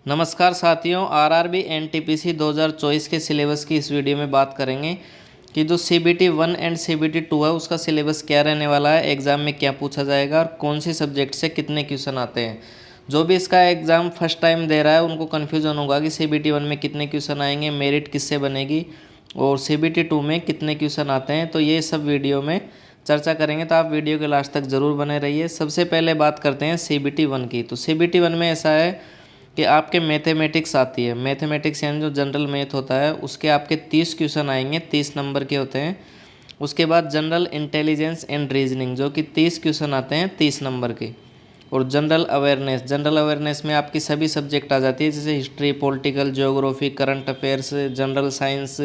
नमस्कार साथियों, RRB NTPC 2024 के सिलेबस की इस वीडियो में बात करेंगे कि जो सीबीटी 1 एंड सीबीटी 2 है उसका सिलेबस क्या रहने वाला है, एग्ज़ाम में क्या पूछा जाएगा और कौन सी सब्जेक्ट से कितने क्वेश्चन आते हैं। जो भी इसका एग्ज़ाम फर्स्ट टाइम दे रहा है उनको कन्फ्यूजन होगा कि सीबीटी 1 में कितने क्वेश्चन आएंगे, मेरिट किससे बनेगी और सीबीटी 2 में कितने क्वेश्चन आते हैं। तो ये सब वीडियो में चर्चा करेंगे, तो आप वीडियो के लास्ट तक ज़रूर बने रहिए। सबसे पहले बात करते हैं सीबीटी 1 की। तो सीबीटी 1 में ऐसा है कि आपके मैथमेटिक्स आती है, मैथमेटिक्स यानी जो जनरल मैथ होता है उसके आपके 30 क्वेश्चन आएंगे, 30 नंबर के होते हैं। उसके बाद जनरल इंटेलिजेंस एंड रीजनिंग जो कि 30 क्वेश्चन आते हैं 30 नंबर के। और जनरल अवेयरनेस में आपकी सभी सब्जेक्ट आ जाती है, जैसे history, political, geography, current affairs, general science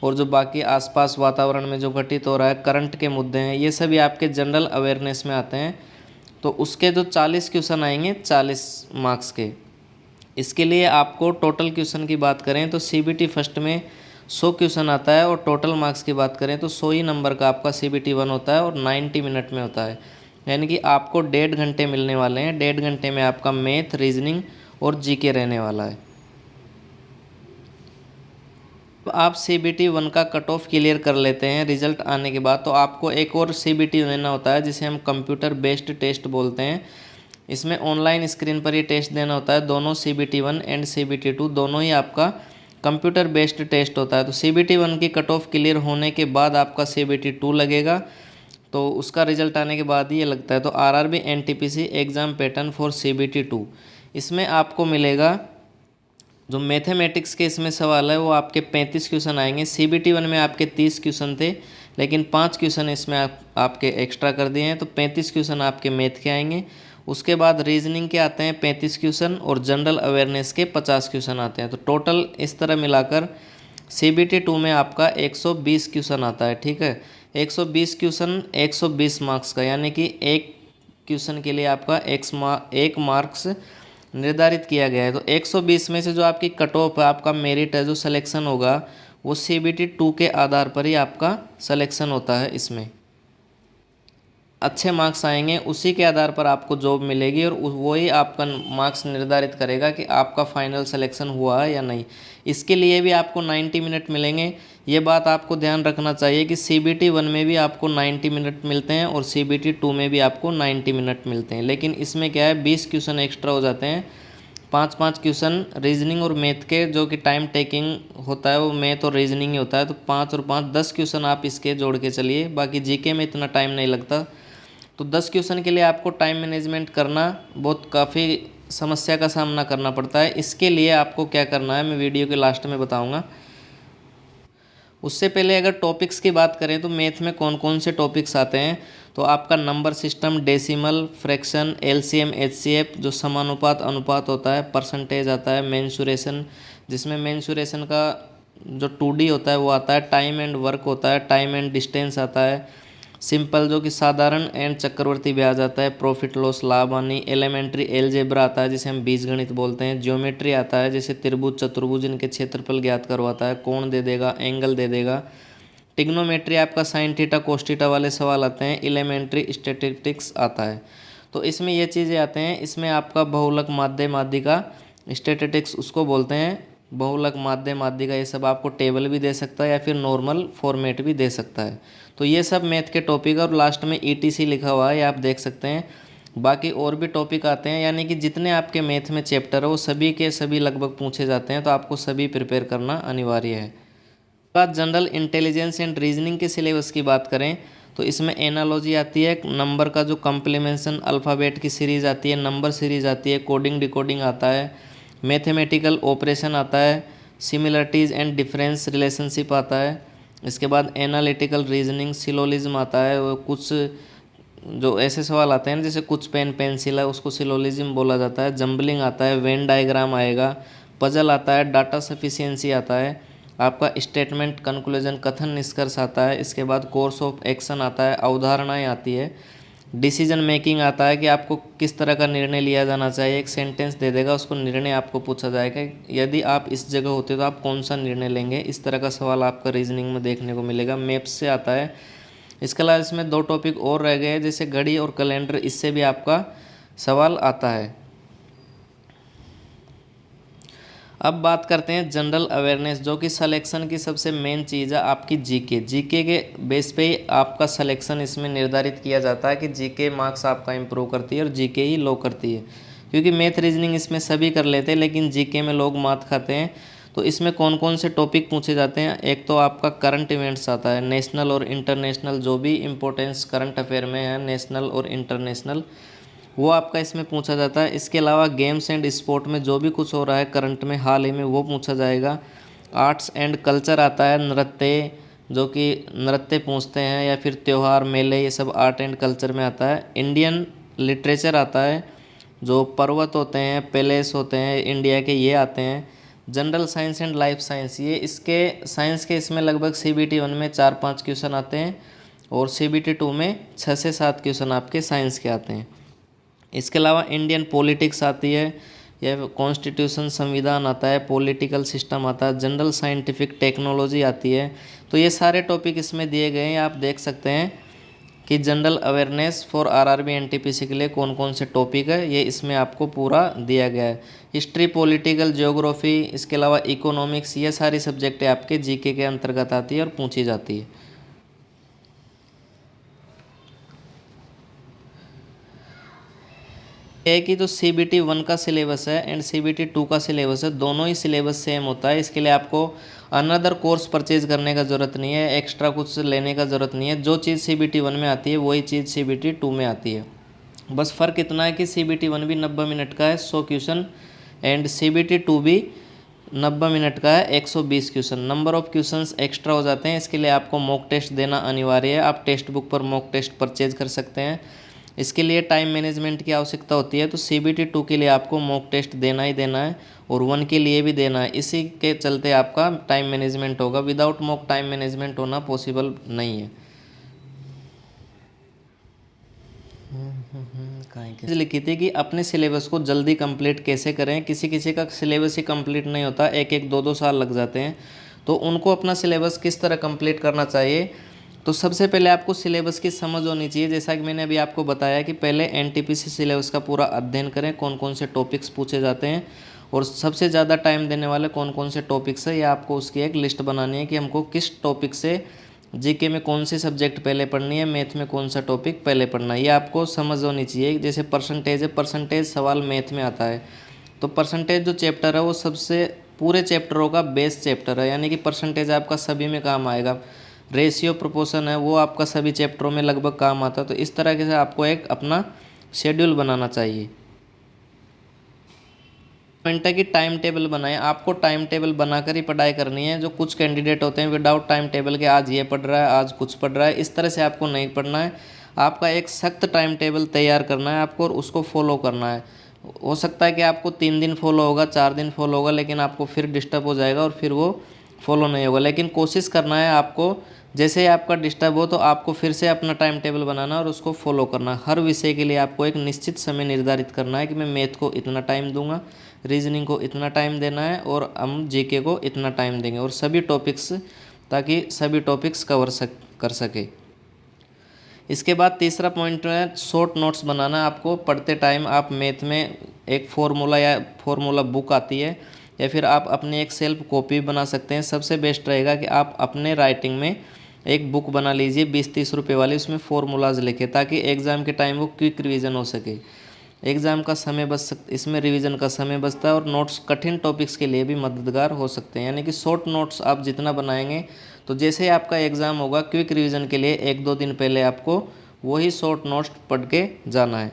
और जो बाकी आसपास वातावरण में जो घटित हो रहा है, करंट के मुद्दे हैं, ये सभी आपके जनरल अवेयरनेस में आते हैं। तो उसके जो 40 क्वेश्चन आएंगे 40 मार्क्स के। इसके लिए आपको टोटल क्वेश्चन की बात करें तो सीबीटी फर्स्ट में 100 क्वेश्चन आता है और टोटल मार्क्स की बात करें तो 100 ही नंबर का आपका सीबीटी 1 होता है और 90 मिनट में होता है। यानी कि आपको 1.5 घंटे मिलने वाले हैं। 1.5 घंटे में आपका मैथ, रीजनिंग और जीके रहने वाला है। तो आप सीबीटी 1 का कट ऑफ क्लियर कर लेते हैं रिजल्ट आने के बाद, तो आपको एक और सीबीटी देना होता है जिसे हम कंप्यूटर बेस्ड टेस्ट बोलते हैं। इसमें ऑनलाइन स्क्रीन पर ये टेस्ट देना होता है। दोनों सीबीटी 1 एंड सीबीटी 2 दोनों ही आपका कंप्यूटर बेस्ड टेस्ट होता है। तो सीबीटी 1 की कट ऑफ क्लियर होने के बाद आपका सीबीटी 2 लगेगा, तो उसका रिजल्ट आने के बाद ही ये लगता है। तो RRB NTPC exam pattern for CBT 2, इसमें आपको मिलेगा जो मैथमेटिक्स के इसमें सवाल है वो आपके 35 क्वेश्चन आएंगे। सीबीटी 1 में आपके 30 क्वेश्चन थे, लेकिन 5 क्वेश्चन इसमें आपके एक्स्ट्रा कर दिए हैं, तो 35 क्वेश्चन आपके मैथ के आएंगे। उसके बाद रीजनिंग के आते हैं 35 क्वेश्चन और जनरल अवेयरनेस के 50 क्वेश्चन आते हैं। तो टोटल इस तरह मिलाकर सीबीटी 2 में आपका 120 क्वेश्चन आता है। ठीक है, 120 क्वेश्चन 120 मार्क्स का, यानी कि एक क्वेश्चन के लिए आपका एक मार्क्स निर्धारित किया गया है। तो 120 में से जो आपकी कट ऑफ है, आपका मेरिट है, जो सिलेक्शन होगा वो सीबीटी 2 के आधार पर ही आपका सिलेक्शन होता है। इसमें अच्छे मार्क्स आएंगे, उसी के आधार पर आपको जॉब मिलेगी और वही आपका मार्क्स निर्धारित करेगा कि आपका फाइनल सिलेक्शन हुआ है या नहीं। इसके लिए भी आपको 90 मिनट मिलेंगे। ये बात आपको ध्यान रखना चाहिए कि सीबीटी 1 में भी आपको 90 मिनट मिलते हैं और सीबीटी 2 में भी आपको 90 मिनट मिलते हैं। लेकिन इसमें क्या है, 20 क्वेश्चन एक्स्ट्रा हो जाते हैं। 5-5 क्वेश्चन रीजनिंग और मैथ के, जो कि टाइम टेकिंग होता है वो मैथ और रीजनिंग ही होता है। तो 5 और 5 10 क्वेश्चन आप इसके जोड़ के चलिए। बाकी जीके में इतना टाइम नहीं लगता। तो 10 क्वेश्चन के लिए आपको टाइम मैनेजमेंट करना बहुत काफ़ी समस्या का सामना करना पड़ता है। इसके लिए आपको क्या करना है मैं वीडियो के लास्ट में बताऊंगा। उससे पहले अगर टॉपिक्स की बात करें तो मैथ में कौन कौन से टॉपिक्स आते हैं, तो आपका number system, decimal, fraction, LCM, HCF जो समानुपात अनुपात होता है, परसेंटेज आता है, मेंसुरेशन जिसमें मेंसुरेशन का जो 2D होता है वो आता है, टाइम एंड वर्क होता है, टाइम एंड डिस्टेंस आता है, सिंपल जो कि साधारण एंड चक्रवर्ती ब्याज आता है, प्रॉफिट लॉस लाभ हानि, एलिमेंट्री एलजेब्रा आता है जिसे हम बीजगणित बोलते हैं, ज्योमेट्री आता है जैसे त्रिभुज, चतुर्भुज इनके क्षेत्रफल ज्ञात करवाता है, कोण दे देगा, एंगल दे देगा। टिग्नोमेट्री आपका साइन थीटा कोस थीटा वाले सवाल आते हैं। एलिमेंट्री स्टैटिस्टिक्स आता है। तो इसमें ये चीज़ें आते हैं। इसमें आपका बहुलक, माध्य, माध्यिका, स्टैटिस्टिक्स उसको बोलते हैं, बहुलक, माध्य, माध्यिका ये सब आपको टेबल भी दे सकता है या फिर नॉर्मल फॉर्मेट भी दे सकता है। तो ये सब मैथ के टॉपिक, और लास्ट में ईटीसी लिखा हुआ है, ये आप देख सकते हैं। बाकी और भी टॉपिक आते हैं, यानी कि जितने आपके मैथ में चैप्टर है वो सभी के सभी लगभग पूछे जाते हैं, तो आपको सभी प्रिपेयर करना अनिवार्य है। बात जनरल इंटेलिजेंस एंड रीजनिंग के सिलेबस की बात करें तो इसमें एनालॉजी आती है, नंबर का जो कॉम्प्लीमेंशन अल्फ़ाबेट की सीरीज़ आती है, नंबर सीरीज आती है, कोडिंग डिकोडिंग आता है, मैथमेटिकल ऑपरेशन आता है, सिमिलरिटीज़ एंड डिफरेंस रिलेशनशिप आता है। इसके बाद एनालिटिकल रीजनिंग, सिलोलिज्म आता है, वो कुछ जो ऐसे सवाल आते हैं जैसे कुछ पेन पेंसिल है उसको सिलोलिज्म बोला जाता है, जंबलिंग आता है, वेन डायग्राम आएगा, पजल आता है, डाटा सफिशिएंसी आता है, आपका स्टेटमेंट, कंक्लूजन, कथन निष्कर्ष आता है। इसके बाद कोर्स ऑफ एक्शन आता है, अवधारणाएं आती है, डिसीजन मेकिंग आता है कि आपको किस तरह का निर्णय लिया जाना चाहिए। एक सेंटेंस दे देगा, उसको निर्णय आपको पूछा जाएगा, यदि आप इस जगह होते तो आप कौन सा निर्णय लेंगे। इस तरह का सवाल आपका रीजनिंग में देखने को मिलेगा। मैप्स से आता है। इसके अलावा इसमें 2 टॉपिक और रह गए जैसे घड़ी और कैलेंडर, इससे भी आपका सवाल आता है। अब बात करते हैं जनरल अवेयरनेस, जो कि सिलेक्शन की सबसे मेन चीज़ है आपकी जीके। जीके के बेस पे ही आपका सिलेक्शन इसमें निर्धारित किया जाता है कि जीके मार्क्स आपका इंप्रूव करती है और जीके ही लो करती है, क्योंकि मैथ रीजनिंग इसमें सभी कर लेते हैं लेकिन जीके में लोग मात खाते हैं। तो इसमें कौन कौन से टॉपिक पूछे जाते हैं, एक तो आपका करंट इवेंट्स आता है, नेशनल और इंटरनेशनल जो भी इम्पोर्टेंस करंट अफेयर में है, नेशनल और इंटरनेशनल, वो आपका इसमें पूछा जाता है। इसके अलावा गेम्स एंड स्पोर्ट में जो भी कुछ हो रहा है करंट में हाल ही में वो पूछा जाएगा। आर्ट्स एंड कल्चर आता है, नृत्य, जो कि नृत्य पूछते हैं, या फिर त्यौहार मेले, ये सब आर्ट एंड कल्चर में आता है। इंडियन लिटरेचर आता है, जो पर्वत होते हैं, पैलेस होते हैं इंडिया के, ये आते हैं। General science and life science, ये इसके साइंस के इसमें लगभग CBT 1 में 4-5 क्वेश्चन आते हैं और CBT 2 में 6 से 7 क्वेश्चन आपके साइंस के आते हैं। इसके अलावा इंडियन पॉलिटिक्स आती है, यह कॉन्स्टिट्यूशन संविधान आता है, पॉलिटिकल सिस्टम आता है, जनरल साइंटिफिक टेक्नोलॉजी आती है। तो ये सारे टॉपिक इसमें दिए गए हैं, आप देख सकते हैं कि general awareness for RRB NTPC के लिए कौन कौन से टॉपिक है, ये इसमें आपको पूरा दिया गया है। हिस्ट्री, पॉलिटिकल, ज्योग्राफी, इसके अलावा इकोनॉमिक्स, ये सारी सब्जेक्टें आपके जीके के अंतर्गत आती है और पूछी जाती है। है कि जो CBT 1 का सिलेबस है एंड CBT 2 का सिलेबस है, दोनों ही सिलेबस सेम होता है। इसके लिए आपको अनदर कोर्स परचेज करने का ज़रूरत नहीं है, एक्स्ट्रा कुछ लेने का ज़रूरत नहीं है। जो चीज़ CBT 1 में आती है वही चीज़ CBT 2 में आती है। बस फ़र्क इतना है कि CBT 1 भी 90 मिनट का है, 100 क्वेश्चन, एंड CBT 2 भी 90 मिनट का है, 120 question. Number of questions extra हो जाते हैं, इसके लिए आपको मॉक टेस्ट देना अनिवार्य है। आप टेक्स्ट बुक पर मॉक टेस्ट परचेज कर सकते हैं। इसके लिए टाइम मैनेजमेंट की आवश्यकता होती है, तो CBT 2 के लिए आपको मॉक टेस्ट देना ही देना है और 1 के लिए भी देना है। इसी के चलते आपका टाइम मैनेजमेंट होगा, विदाउट मॉक टाइम मैनेजमेंट होना पॉसिबल नहीं है। लिखी थी कि अपने सिलेबस को जल्दी कंप्लीट कैसे करें। किसी किसी का सिलेबस ही कंप्लीट नहीं होता, 1-2 साल लग जाते हैं, तो उनको अपना सिलेबस किस तरह कंप्लीट करना चाहिए। तो सबसे पहले आपको सिलेबस की समझ होनी चाहिए। जैसा कि मैंने अभी आपको बताया कि पहले NTPC सिलेबस का पूरा अध्ययन करें, कौन कौन से टॉपिक्स पूछे जाते हैं और सबसे ज़्यादा टाइम देने वाले कौन कौन से टॉपिक्स है, या आपको उसकी एक लिस्ट बनानी है कि हमको किस टॉपिक से जीके में कौन सी सब्जेक्ट पहले पढ़नी है, मैथ में कौन सा टॉपिक पहले पढ़ना है, ये आपको समझ होनी चाहिए। जैसे परसेंटेज है, परसेंटेज सवाल मैथ में आता है, तो परसेंटेज जो चैप्टर है वो सबसे पूरे चैप्टरों का बेस चैप्टर है, यानी कि परसेंटेज आपका सभी में काम आएगा। रेशियो प्रोपोर्शन है वो आपका सभी चैप्टरों में लगभग काम आता है। तो इस तरह से आपको एक अपना शेड्यूल बनाना चाहिए। पॉइंट है कि टाइम टेबल बनाएं, आपको टाइम टेबल बनाकर ही पढ़ाई करनी है। जो कुछ कैंडिडेट होते हैं विदाउट टाइम टेबल के, आज ये पढ़ रहा है आज कुछ पढ़ रहा है, इस तरह से आपको नहीं पढ़ना है। आपका एक सख्त टाइम टेबल तैयार करना है आपको और उसको फॉलो करना है। हो सकता है कि आपको 3 दिन फॉलो होगा, 4 दिन फॉलो होगा, लेकिन आपको फिर डिस्टर्ब हो जाएगा और फिर वो फॉलो नहीं होगा। लेकिन कोशिश करना है आपको, जैसे ही आपका डिस्टर्ब हो तो आपको फिर से अपना टाइम टेबल बनाना और उसको फॉलो करना। हर विषय के लिए आपको एक निश्चित समय निर्धारित करना है कि मैं मैथ को इतना टाइम दूंगा, रीजनिंग को इतना टाइम देना है और हम जीके को इतना टाइम देंगे, और सभी टॉपिक्स, ताकि सभी टॉपिक्स कर सके। इसके बाद तीसरा पॉइंट है शॉर्ट नोट्स बनाना। आपको पढ़ते टाइम आप मैथ में एक फार्मूला या फार्मूला बुक आती है, या फिर आप अपनी एक सेल्फ कॉपी बना सकते हैं। सबसे बेस्ट रहेगा कि आप अपने राइटिंग में एक बुक बना लीजिए 20-30 रुपये वाली, उसमें फार्मूलाज लिखे, ताकि एग्ज़ाम के टाइम वो क्विक रिवीजन हो सके। एग्ज़ाम का समय इसमें रिवीजन का समय बचता है और नोट्स कठिन टॉपिक्स के लिए भी मददगार हो सकते हैं। यानी कि शॉर्ट नोट्स आप जितना बनाएंगे, तो जैसे ही आपका एग्ज़ाम होगा क्विक रिवीजन के लिए 1-2 दिन पहले आपको वही शॉर्ट नोट्स पढ़ के जाना है।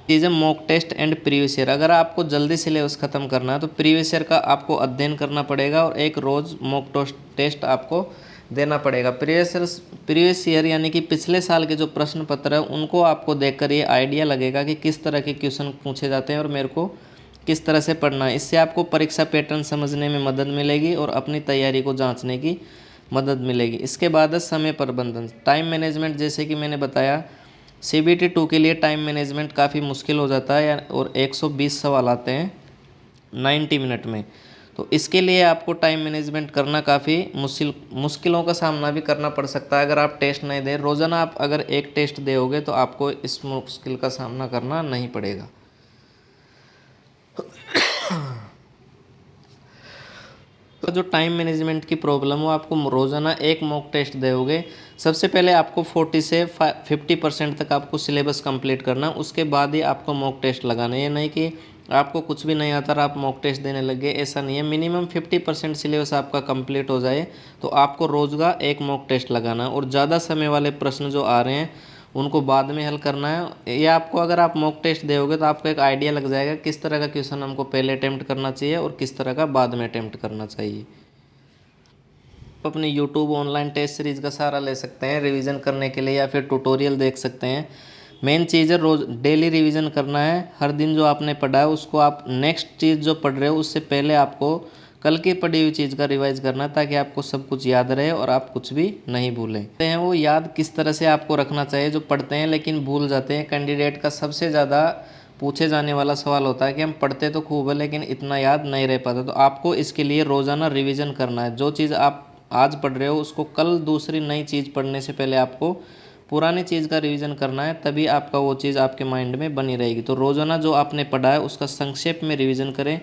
चीज़ है mock test and previous year. अगर आपको जल्दी सिलेबस ख़त्म करना है तो प्रीवियस ईयर का आपको अध्ययन करना पड़ेगा और एक रोज़ मॉक टेस्ट आपको देना पड़ेगा। प्रीवियस ईयर यानी कि पिछले साल के जो प्रश्न पत्र है उनको आपको देखकर ये आइडिया लगेगा कि किस तरह के क्वेश्चन पूछे जाते हैं और मेरे को किस तरह से पढ़ना है। इससे आपको परीक्षा पैटर्न समझने में मदद मिलेगी और अपनी तैयारी को जांचने की मदद मिलेगी। इसके बाद है समय प्रबंधन, टाइम मैनेजमेंट। जैसे कि मैंने बताया CBT 2 के लिए टाइम मैनेजमेंट काफ़ी मुश्किल हो जाता है और 120 सवाल आते हैं 90 मिनट में। तो इसके लिए आपको टाइम मैनेजमेंट करना काफ़ी मुश्किलों का सामना भी करना पड़ सकता है। अगर आप टेस्ट नहीं दे, रोज़ाना आप अगर एक टेस्ट दोगे तो आपको इस मुश्किल का सामना करना नहीं पड़ेगा। तो जो टाइम मैनेजमेंट की प्रॉब्लम हो, आपको रोज़ाना एक मॉक टेस्ट दोगे। सबसे पहले आपको 40 से 50% तक आपको सिलेबस कंप्लीट करना, उसके बाद ही आपको मॉक टेस्ट लगाना। ये नहीं कि आपको कुछ भी नहीं आता और आप मॉक टेस्ट देने लगे, ऐसा नहीं है। मिनिमम 50% सिलेबस आपका कंप्लीट हो जाए तो आपको रोज़ का एक मॉक टेस्ट लगाना। और ज़्यादा समय वाले प्रश्न जो आ रहे हैं उनको बाद में हल करना है। ये आपको, अगर आप मॉक टेस्ट दोगे तो आपको एक आइडिया लग जाएगा किस तरह का क्वेश्चन हमको पहले अटैम्प्ट करना चाहिए और किस तरह का बाद में अटैम्प्ट करना चाहिए। आप अपने यूट्यूब ऑनलाइन टेस्ट सीरीज़ का सहारा ले सकते हैं रिवीजन करने के लिए, या फिर ट्यूटोरियल देख सकते हैं। मेन चीज़ है रोज़ डेली रिवीजन करना है। हर दिन जो आपने पढ़ा है उसको आप नेक्स्ट चीज़ जो पढ़ रहे हो उससे पहले आपको कल की पढ़ी हुई चीज़ का रिवाइज करना, ताकि आपको सब कुछ याद रहे और आप कुछ भी नहीं भूलें। हैं वो याद किस तरह से आपको रखना चाहिए, जो पढ़ते हैं लेकिन भूल जाते हैं। कैंडिडेट का सबसे ज़्यादा पूछे जाने वाला सवाल होता है कि हम पढ़ते तो खूब है लेकिन इतना याद नहीं रह पाता। तो आपको इसके लिए रोज़ाना रिवीजन करना है। जो चीज़ आप आज पढ़ रहे हो उसको कल दूसरी नई चीज़ पढ़ने से पहले आपको पुरानी चीज़ का रिवीजन करना है, तभी आपका वो चीज़ आपके माइंड में बनी रहेगी। तो रोज़ाना जो आपने पढ़ा है उसका संक्षेप में रिवीजन करें।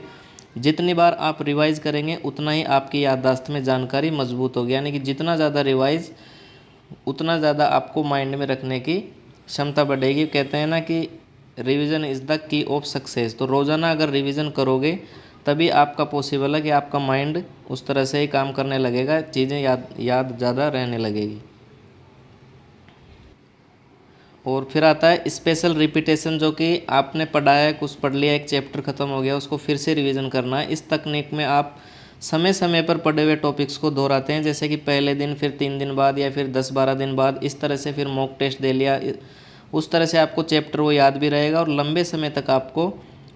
जितनी बार आप रिवाइज करेंगे उतना ही आपकी याददाश्त में जानकारी मजबूत होगी। यानी कि जितना ज़्यादा रिवाइज उतना ज़्यादा आपको माइंड में रखने की क्षमता बढ़ेगी। कहते हैं ना कि revision is the key of success. तो रोज़ाना अगर रिवीजन करोगे तभी आपका पॉसिबल है कि आपका माइंड उस तरह से ही काम करने लगेगा, चीज़ें याद ज़्यादा रहने लगेगी। और फिर आता है स्पेशल रिपीटेशन, जो कि आपने पढ़ा है, कुछ पढ़ लिया, एक चैप्टर ख़त्म हो गया, उसको फिर से रिवीजन करना है। इस तकनीक में आप समय समय पर पढ़े हुए टॉपिक्स को दोहराते हैं, जैसे कि पहले दिन, फिर 3 दिन बाद, या फिर 10-12 दिन बाद, इस तरह से फिर मॉक टेस्ट दे लिया। उस तरह से आपको चैप्टर वो याद भी रहेगा और लंबे समय तक आपको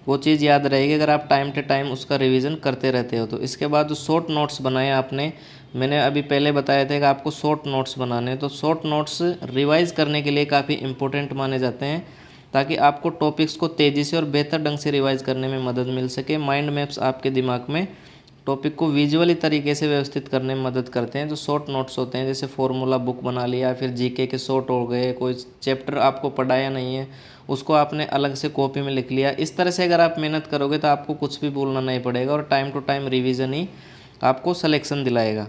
वो चीज़ याद रहेगी, अगर आप टाइम टू टाइम उसका रिवीजन करते रहते हो तो। इसके बाद जो शॉर्ट नोट्स बनाए आपने, मैंने अभी पहले बताया था कि आपको शॉर्ट नोट्स बनाने हैं। तो शॉर्ट नोट्स रिवाइज करने के लिए काफ़ी इंपॉर्टेंट माने जाते हैं, ताकि आपको टॉपिक्स को तेज़ी से और बेहतर ढंग से रिवाइज करने में मदद मिल सके। माइंड मैप्स आपके दिमाग में टॉपिक को विजुअली तरीके से व्यवस्थित करने में मदद करते हैं। जो शॉर्ट नोट्स होते हैं, जैसे फॉर्मूला बुक बना लिया, फिर जीके के शॉर्ट हो गए, कोई चैप्टर आपको पढ़ाया नहीं है उसको आपने अलग से कॉपी में लिख लिया। इस तरह से अगर आप मेहनत करोगे तो आपको कुछ भी भूलना नहीं पड़ेगा और टाइम टू टाइम रिवीजन ही आपको सिलेक्शन दिलाएगा।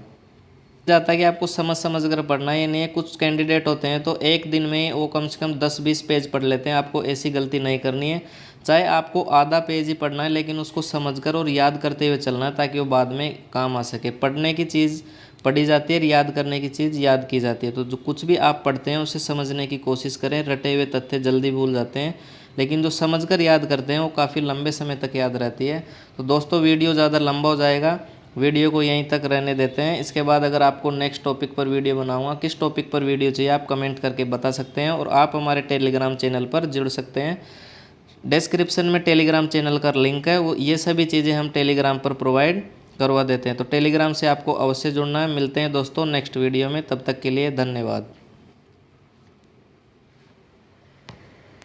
जाता है कि आपको समझ समझ कर पढ़ना है। ये नहीं है, कुछ कैंडिडेट होते हैं तो एक दिन में वो कम से कम 10-20 पेज पढ़ लेते हैं। आपको ऐसी गलती नहीं करनी है। चाहे आपको आधा पेज ही पढ़ना है लेकिन उसको समझकर और याद करते हुए चलना है, ताकि वो बाद में काम आ सके। पढ़ने की चीज़ पढ़ी जाती है और याद करने की चीज़ याद की जाती है। तो जो कुछ भी आप पढ़ते हैं उसे समझने की कोशिश करें। रटे हुए तथ्य जल्दी भूल जाते हैं, लेकिन जो समझकर याद करते हैं वो काफ़ी लंबे समय तक याद रहती है। तो दोस्तों, वीडियो ज़्यादा लंबा हो जाएगा, वीडियो को यहीं तक रहने देते हैं। इसके बाद अगर आपको नेक्स्ट टॉपिक पर वीडियो बनाऊंगा, किस टॉपिक पर वीडियो चाहिए आप कमेंट करके बता सकते हैं। और आप हमारे टेलीग्राम चैनल पर जुड़ सकते हैं। डिस्क्रिप्शन में टेलीग्राम चैनल का लिंक है, वो ये सभी चीज़ें हम टेलीग्राम पर प्रोवाइड करवा देते हैं। तो टेलीग्राम से आपको अवश्य जुड़ना है। मिलते हैं दोस्तों नेक्स्ट वीडियो में, तब तक के लिए धन्यवाद।